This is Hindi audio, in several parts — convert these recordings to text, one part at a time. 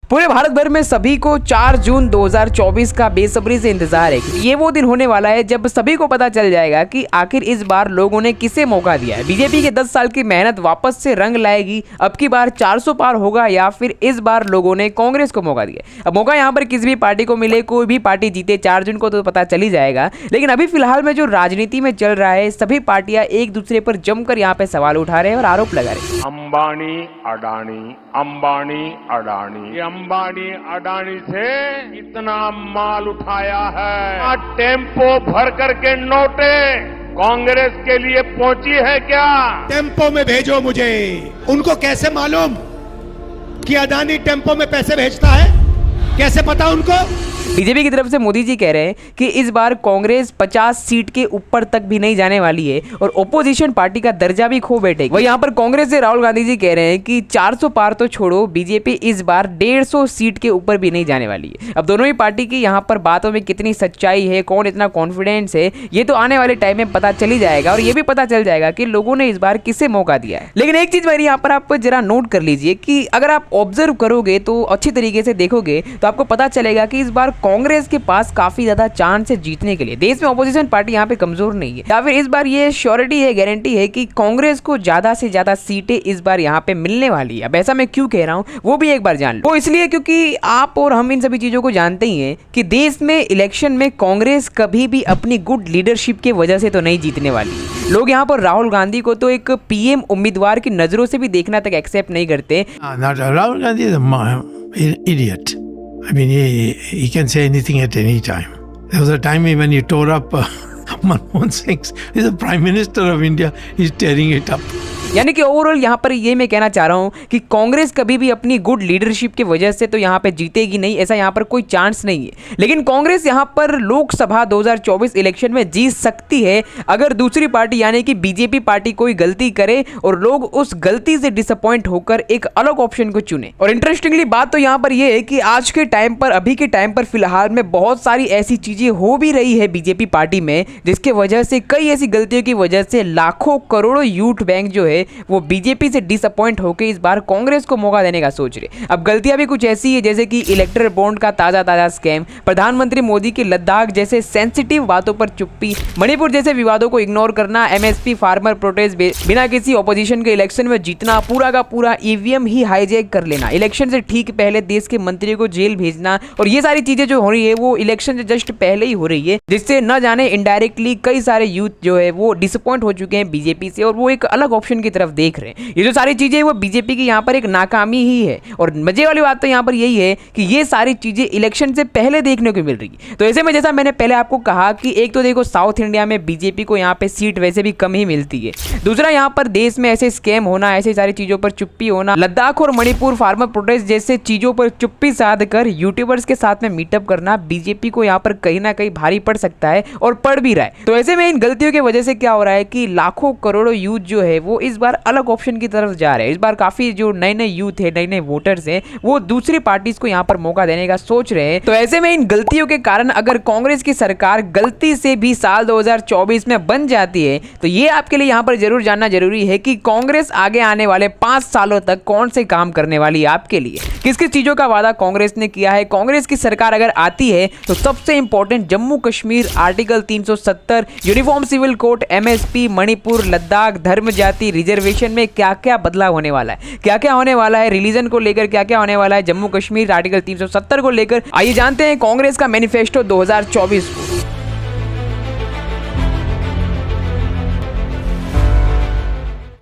पूरे भारत भर में सभी को 4 जून 2024 का बेसब्री से इंतजार है। ये वो दिन होने वाला है जब सभी को पता चल जाएगा कि आखिर इस बार लोगों ने किसे मौका दिया है। बीजेपी के 10 साल की मेहनत वापस से रंग लाएगी, अब की बार 400 पार होगा, या फिर इस बार लोगों ने कांग्रेस को मौका दिया। अब मौका यहाँ पर किसी भी पार्टी को मिले, कोई भी पार्टी जीते, 4 जून को तो पता चल ही जाएगा। लेकिन अभी फिलहाल में जो राजनीति में चल रहा है, सभी पार्टियां एक दूसरे पर जमकर यहाँ पे सवाल उठा रहे हैं और आरोप लगा रहे हैं। अंबानी अडानी से इतना माल उठाया है, टेम्पो भर करके नोटे कांग्रेस के लिए पहुंची है क्या? टेम्पो में भेजो मुझे। उनको कैसे मालूम कि अडानी टेम्पो में पैसे भेजता है? कैसे पता उनको? बीजेपी की तरफ से मोदी जी कह रहे हैं कि इस बार कांग्रेस 50 सीट के ऊपर तक भी नहीं जाने वाली है और ओपोजिशन पार्टी का दर्जा भी खो बैठेगी। वही यहाँ पर कांग्रेस से राहुल गांधी जी कह रहे हैं कि 400 पार तो छोड़ो, बीजेपी इस बार 150 सीट के ऊपर भी नहीं जाने वाली है। अब दोनों ही पार्टी की यहाँ पर बातों में कितनी सच्चाई है, कौन इतना कॉन्फिडेंस है, ये तो आने वाले टाइम में पता चल ही जाएगा। और ये भी पता चल जाएगा कि लोगों ने इस बार किसे मौका दिया है। लेकिन एक चीज मेरी यहाँ पर आप जरा नोट कर लीजिए कि अगर आप ऑब्जर्व करोगे तो अच्छी तरीके से देखोगे तो आपको पता चलेगा कि इस बार कांग्रेस के पास काफी ज्यादा चांस है जीतने के लिए। देश में ऑपोजिशन पार्टी यहाँ पे कमजोर नहीं है, या फिर इस बार ये श्योरिटी है, गारंटी है कि कांग्रेस को ज्यादा से ज्यादा सीटें इस बार यहाँ पे मिलने वाली है। अब ऐसा मैं क्यों कह रहा हूँ वो भी एक बार जान लो। वो इसलिए क्योंकि आप और हम इन सभी चीजों को जानते ही हैं कि देश में इलेक्शन में कांग्रेस कभी भी अपनी गुड लीडरशिप की वजह से तो नहीं जीतने वाली। लोग यहाँ पर राहुल गांधी को तो एक पीएम उम्मीदवार की नजरों से भी देखना तक एक्सेप्ट नहीं करते। Rahul Gandhi is an idiot. I mean, he can say anything at any time. There was a time when he tore up Manmohan Singh. He's the Prime Minister of India. He's tearing it up. यानी कि ओवरऑल यहाँ पर ये मैं कहना चाह रहा हूँ कि कांग्रेस कभी भी अपनी गुड लीडरशिप की वजह से तो यहाँ पे जीतेगी नहीं, ऐसा यहाँ पर कोई चांस नहीं है। लेकिन कांग्रेस यहाँ पर लोकसभा 2024 इलेक्शन में जीत सकती है अगर दूसरी पार्टी यानी कि बीजेपी पार्टी कोई गलती करे और लोग उस गलती से डिसअपॉइंट होकर एक अलग ऑप्शन को चुने। और इंटरेस्टिंगली बात तो यहाँ पर यह है कि आज के टाइम पर, अभी के टाइम पर फिलहाल में बहुत सारी ऐसी चीजें हो भी रही है बीजेपी पार्टी में, जिसके वजह से कई ऐसी गलतियों की वजह से लाखों करोड़ों यूथ बैंक जो है वो बीजेपी से डिसअपॉइंट होकर इस बार कांग्रेस को मौका देने का सोच रहे। अब गलतियां भी कुछ ऐसी है जैसे कि इलेक्टरल बॉन्ड का ताजा स्कैम, प्रधानमंत्री मोदी की लद्दाख जैसे सेंसिटिव बातों पर चुप्पी, मणिपुर जैसे विवादों को इग्नोर करना, एमएसपी फार्मर प्रोटेस्ट बिना किसी ऑपोजिशन के इलेक्शन में जीतना, पूरा का पूरा ईवीएम ही हाईजैक कर लेना, इलेक्शन से ठीक पहले देश के मंत्रियों को जेल भेजना। और ये सारी चीजें जो हो रही है वो इलेक्शन से जस्ट पहले ही हो रही है, जिससे न जाने इनडायरेक्टली कई सारे यूथ जो है वो डिसअपॉइंट हो चुके हैं बीजेपी से और वो एक अलग ऑप्शन की तरफ देख रहे हैं। ये जो सारी चीजें वो बीजेपी की यहाँ पर एक नाकामी ही है। और मजे वाली बात तो यहाँ पर यही है कि ये सारी चीजें इलेक्शन से पहले देखने को मिल रही है। तो ऐसे में जैसा मैंने पहले आपको कहा कि एक तो देखो साउथ इंडिया में बीजेपी को यहाँ पे सीट वैसे भी कम ही मिलती है, दूसरा यहाँ पर देश में ऐसे स्कैम होना, ऐसे सारी चीजों पर चुप्पी होना, लद्दाख और मणिपुर फार्मर प्रोटेस्ट जैसे चीजों पर चुप्पी साध कर यूट्यूबर्स के साथ में मीटअप करना बीजेपी को यहाँ पर कहीं ना कहीं भारी पड़ सकता है और पड़ भी रहा है। तो ऐसे में इन गलतियों की वजह से क्या हो रहा है कि लाखों करोड़ों यूथ जो है वो इस बार अलग ऑप्शन की तरफ जा रहे हैं। इस बार काफी जो नए यूथ है, नए वोटर्स हैं, वो दूसरी पार्टीज को यहाँ पर मौका देने का सोच रहे हैं। तो ऐसे में इन गलतियों के कारण अगर कांग्रेस की सरकार गलती से भी साल 2024 में बन जाती है तो ये आपके लिए यहाँ पर जरूर जानना जरूरी है कि कांग्रेस आगे आने वाले 5 सालों तक कौन से काम करने वाली है आपके लिए, किस किस चीजों का वादा कांग्रेस ने किया है। कांग्रेस की सरकार अगर आती है तो सबसे important Jammu Kashmir, article 370, uniform civil code, MSP, Manipur, Ladakh, धर्म जाति रिजर्वेशन में क्या क्या बदलाव होने वाला है, क्या क्या होने वाला है, रिलीजन को लेकर क्या क्या होने वाला है, जम्मू कश्मीर आर्टिकल 370 को लेकर। आइए जानते हैं कांग्रेस का मैनिफेस्टो 2024 को।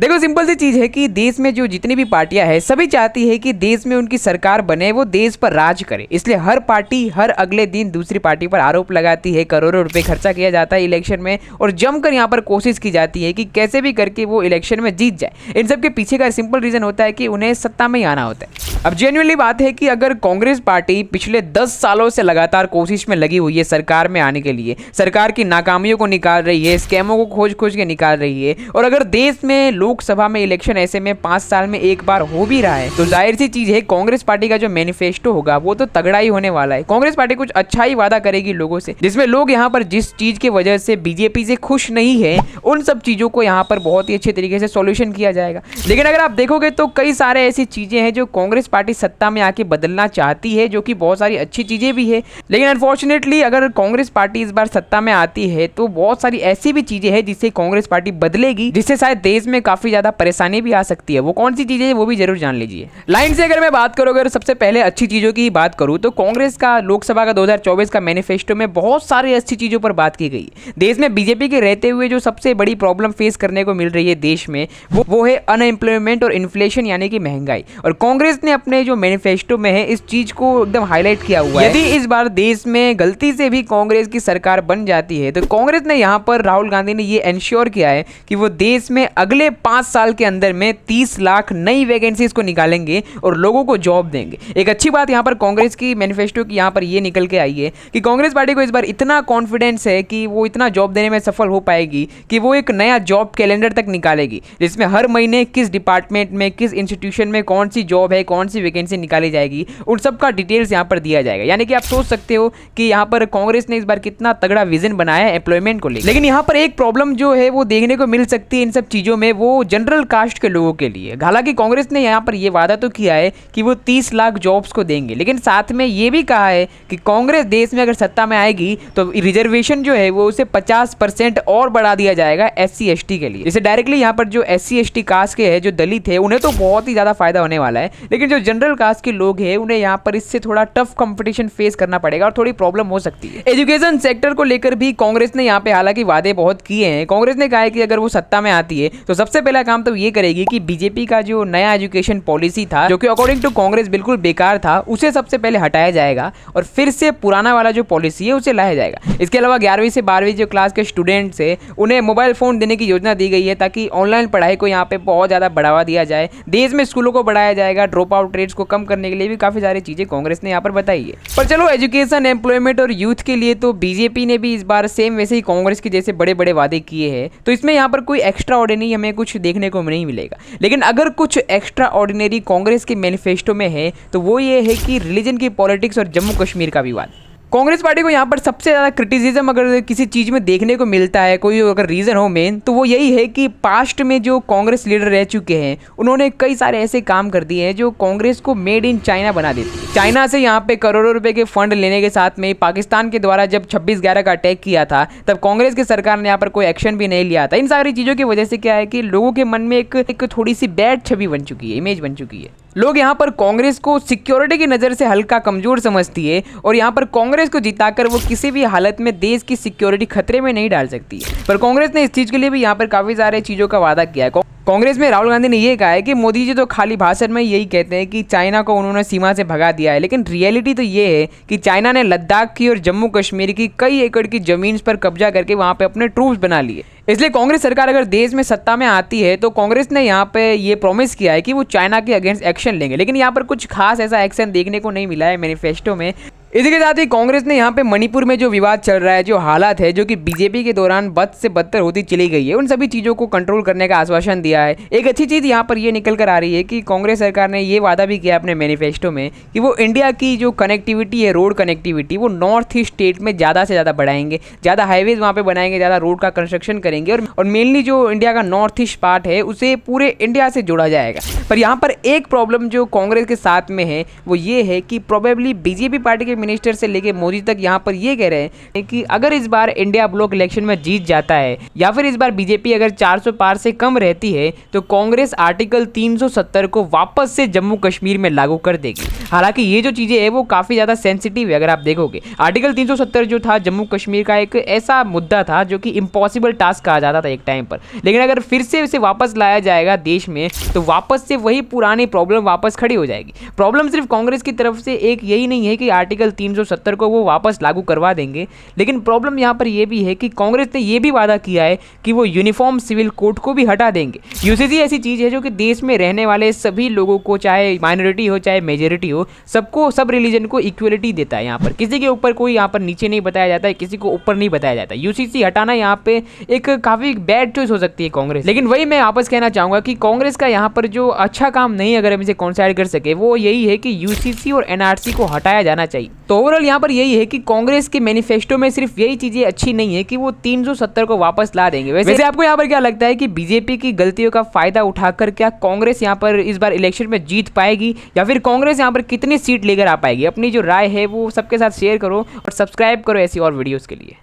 देखो सिंपल सी चीज है कि देश में जो जितनी भी पार्टियां हैं सभी चाहती है कि देश में उनकी सरकार बने, वो देश पर राज करे। इसलिए हर पार्टी हर अगले दिन दूसरी पार्टी पर आरोप लगाती है, करोड़ों रुपए खर्चा किया जाता है इलेक्शन में और जमकर यहाँ पर कोशिश की जाती है कि कैसे भी करके वो इलेक्शन में जीत जाए। इन सब के पीछे का सिंपल रीजन होता है कि उन्हें सत्ता में ही आना होता है। अब जेन्युइनली बात है कि अगर कांग्रेस पार्टी पिछले 10 सालों से लगातार कोशिश में लगी हुई है सरकार में आने के लिए, सरकार की नाकामियों को निकाल रही है, स्कैमों को खोज खोज के निकाल रही है, और अगर देश में लोकसभा में इलेक्शन ऐसे में 5 साल में एक बार हो भी रहा है, तो जाहिर सी चीज है कांग्रेस पार्टी का जो मैनिफेस्टो होगा वो तो तगड़ा ही होने वाला है। कांग्रेस पार्टी कुछ अच्छा ही वादा करेगी लोगों से, जिसमें लोग यहाँ पर जिस चीज की वजह से बीजेपी से खुश नहीं है उन सब चीजों को यहाँ पर बहुत ही अच्छे तरीके से सॉल्यूशन किया जाएगा। लेकिन अगर आप देखोगे तो कई सारे ऐसी चीजें हैं जो कांग्रेस पार्टी सत्ता में आके बदलना चाहती है, जो कि बहुत सारी अच्छी चीजें भी है। लेकिन अनफॉर्चुनेटली अगर कांग्रेस पार्टी इस बार सत्ता में आती है तो बहुत सारी ऐसी भी चीजें हैं जिससे कांग्रेस पार्टी बदलेगी, जिससे शायद देश में काफी ज्यादा परेशानी भी आ सकती है। वो कौन सी चीजें हैं वो भी जरूर जान लीजिए। लाइन से अगर मैं बात करूं, अगर सबसे पहले अच्छी चीजों की बात करूं तो कांग्रेस का लोकसभा का 2024 का मैनिफेस्टो में बहुत सारी अच्छी चीजों पर बात की गई। देश में बीजेपी के रहते हुए जो सबसे बड़ी प्रॉब्लम फेस करने को मिल रही है देश में वो है अनएम्प्लॉयमेंट और इन्फ्लेशन यानी कि महंगाई, और कांग्रेस ने अपने जो मैनिफेस्टो में है इस चीज को एकदम हाईलाइट किया हुआ है। यदि इस बार देश में गलती से भी कांग्रेस की सरकार बन जाती है तो कांग्रेस ने यहाँ पर राहुल गांधी ने ये एंश्योर किया है कि वो देश में अगले 5 साल के अंदर में 30 लाख नई वैकेंसीज को निकालेंगे और लोगों को जॉब देंगे। एक अच्छी बात यहाँ पर कांग्रेस की मैनिफेस्टो की यहाँ पर ये निकल के आई है कि कांग्रेस पार्टी को इस बार इतना कॉन्फिडेंस है कि वो इतना जॉब देने में सफल हो पाएगी कि वो एक नया जॉब कैलेंडर तक निकालेगी, जिसमें हर महीने किस डिपार्टमेंट में किस इंस्टीट्यूशन में कौन सी जॉब है, कौन सी वैकेंसी निकाली जाएगी, उन सब का डिटेल्स यहाँ पर दिया जाएगा। यानी कि आप सोच सकते हो कि यहाँ पर कांग्रेस ने इस बार कितना तगड़ा विजन बनाया है एम्प्लॉयमेंट को लेकर। लेकिन यहाँ पर एक प्रॉब्लम जो है वो देखने को मिल सकती है इन सब चीजों में, वो जनरल कास्ट के लोगों के लिए। हालांकि कांग्रेस ने यहाँ पर ये वादा तो किया है कि वो 30 लाख जॉब्स को देंगे, लेकिन साथ में ये भी कहा है कि कांग्रेस देश में अगर सत्ता में आएगी तो रिजर्वेशन जो है वो उसे 50% और बढ़ा दिया जाएगा SC ST के लिए। जैसे डायरेक्टली यहाँ पर जो SC ST कास्ट के है, जो दलित है, उन्हें तो बहुत ही ज्यादा फायदा होने वाला है, लेकिन जो जनरल कास्ट के लोग हैं उन्हें यहाँ पर इससे थोड़ा टफ कंपटीशन फेस करना पड़ेगा और थोड़ी प्रॉब्लम हो सकती है। एजुकेशन सेक्टर को लेकर भी कांग्रेस ने यहाँ पे हालांकि वादे बहुत किए हैं। कांग्रेस ने कहा है कि अगर वो सत्ता में आती है तो सबसे पहला काम तो ये करेगी कि बीजेपी का जो नया एजुकेशन पॉलिसी था, जो कि अकॉर्डिंग टू कांग्रेस बिल्कुल बेकार था, उसे सबसे पहले हटाया जाएगा और फिर से पुराना वाला जो पॉलिसी है उसे लाया जाएगा। इसके अलावा 11वीं से 12वीं जो क्लास के स्टूडेंट्स है उन्हें मोबाइल फोन देने की योजना दी गई है ताकि ऑनलाइन पढ़ाई को यहाँ पे बहुत ज्यादा बढ़ावा दिया जाए। देश में स्कूलों को बढ़ाया जाएगा। ड्रॉप आउट रेट्स को कम करने के लिए भी काफी सारी चीजें कांग्रेस ने यहाँ पर बताई है। पर चलो, एजुकेशन, एम्प्लॉयमेंट और यूथ के लिए तो बीजेपी ने भी इस बार सेम वैसे ही कांग्रेस के जैसे बड़े बड़े वादे किए हैं, तो इसमें यहाँ पर कोई एक्स्ट्रा ऑर्डिनरी हमें कुछ देखने को नहीं मिलेगा। लेकिन अगर कुछ एक्स्ट्रा ऑर्डिनरी कांग्रेस के मैनिफेस्टो में है तो वो ये है कि रिलीजन की पॉलिटिक्स और जम्मू कश्मीर का विवाद। कांग्रेस पार्टी को यहाँ पर सबसे ज़्यादा क्रिटिसिज्म अगर किसी चीज़ में देखने को मिलता है, कोई अगर रीज़न हो मेन, तो वो यही है कि पास्ट में जो कांग्रेस लीडर रह चुके हैं उन्होंने कई सारे ऐसे काम कर दिए हैं जो कांग्रेस को मेड इन चाइना बना देती है। चाइना से यहाँ पे करोड़ों रुपए के फंड लेने के साथ में पाकिस्तान के द्वारा जब 26/11 का अटैक किया था तब कांग्रेस की सरकार ने यहाँ पर कोई एक्शन भी नहीं लिया था। इन सारी चीज़ों की वजह से क्या है कि लोगों के मन में एक थोड़ी सी बैड छवि बन चुकी है, इमेज बन चुकी है। लोग यहाँ पर कांग्रेस को सिक्योरिटी की नज़र से हल्का कमजोर समझती है और यहाँ पर कांग्रेस को जिताकर वो किसी भी हालत में देश की सिक्योरिटी खतरे में नहीं डाल सकती है। पर कांग्रेस ने इस चीज़ के लिए भी यहाँ पर काफ़ी सारे चीज़ों का वादा किया है। कांग्रेस में राहुल गांधी ने ये कहा है कि मोदी जी तो खाली भाषण में यही कहते हैं कि चाइना को उन्होंने सीमा से भगा दिया है, लेकिन रियलिटी तो ये है कि चाइना ने लद्दाख की और जम्मू कश्मीर की कई एकड़ की जमीन पर कब्जा करके वहाँ पे अपने ट्रूप्स बना लिए। इसलिए कांग्रेस सरकार अगर देश में सत्ता में आती है तो कांग्रेस ने यहाँ पे ये प्रॉमिस किया है कि वो चाइना के अगेंस्ट एक्शन लेंगे, लेकिन यहाँ पर कुछ खास ऐसा एक्शन देखने को नहीं मिला है मैनिफेस्टो में। इसी के साथ ही कांग्रेस ने यहाँ पे मणिपुर में जो विवाद चल रहा है, जो हालात है, जो कि बीजेपी के दौरान बद से बदतर होती चली गई है, उन सभी चीज़ों को कंट्रोल करने का आश्वासन दिया है। एक अच्छी चीज़ यहाँ पर ये निकल कर आ रही है कि कांग्रेस सरकार ने ये वादा भी किया अपने मैनिफेस्टो में कि वो इंडिया की जो कनेक्टिविटी है, रोड कनेक्टिविटी, वो नॉर्थ ईस्ट स्टेट में ज़्यादा से ज़्यादा बढ़ाएंगे, ज़्यादा हाईवेज वहाँ पर बनाएंगे, ज़्यादा रोड का कंस्ट्रक्शन करेंगे और मेनली जो इंडिया का नॉर्थ ईस्ट पार्ट है उसे पूरे इंडिया से जोड़ा जाएगा। पर यहाँ पर एक प्रॉब्लम जो कांग्रेस के साथ में है वो ये है कि प्रोबेबली बीजेपी पार्टी के मिनिस्टर से लेके मोदी तक यहाँ पर ये कह रहे हैं कि अगर इस बार इंडिया ब्लॉक इलेक्शन में जीत जाता है या फिर इस बार बीजेपी अगर 400 पार से कम रहती है तो कांग्रेस आर्टिकल 370 को वापस से जम्मू कश्मीर में लागू कर देगी। हालांकि ये जो चीजें है वो काफी ज्यादा सेंसिटिव है। अगर आप देखोगे आर्टिकल 370 जो था जम्मू कश्मीर का एक ऐसा मुद्दा था जो कि इम्पॉसिबल टास्क कहा जाता था एक टाइम पर, लेकिन अगर फिर से इसे वापस लाया जाएगा देश में तो वापस से वही पुरानी प्रॉब्लम वापस खड़ी हो जाएगी। प्रॉब्लम सिर्फ कांग्रेस की तरफ से एक यही नहीं है कि आर्टिकल आर्टिकल 370 को वो वापस लागू करवा देंगे। लेकिन प्रॉब्लम यहाँ पर ये भी है कि कांग्रेस ने ये भी वादा किया है कि वो यूनिफॉर्म सिविल कोड को भी हटा देंगे। यूसीसी ऐसी चीज़ है जो कि देश में रहने वाले सभी लोगों को, चाहे माइनॉरिटी हो चाहे मेजॉरिटी हो, सबको, सब रिलीजन को इक्वलिटी देता है। यहाँ पर किसी के ऊपर कोई यहाँ पर नीचे नहीं बताया जाता है, किसी को ऊपर नहीं बताया जाता। यूसीसी हटाना यहाँ पे एक काफ़ी बैड चॉइस हो सकती है कांग्रेस। लेकिन वही मैं वापस कहना चाहूँगा कि कांग्रेस का यहाँ पर जो अच्छा काम नहीं अगर हम इसे कॉन्साइड कर सके वो यही है कि यूसीसी और एनआरसी को हटाया जाना चाहिए। तो ओवरऑल यहाँ पर यही है कि कांग्रेस के मैनिफेस्टो में सिर्फ यही चीज़ें अच्छी नहीं है कि वो 370 को वापस ला देंगे। वैसे आपको यहाँ पर क्या लगता है कि बीजेपी की गलतियों का फायदा उठाकर क्या कांग्रेस यहाँ पर इस बार इलेक्शन में जीत पाएगी, या फिर कांग्रेस यहाँ पर कितनी सीट लेकर आ पाएगी? अपनी जो राय है वो सबके साथ शेयर करो और सब्सक्राइब करो ऐसी और वीडियोस के लिए।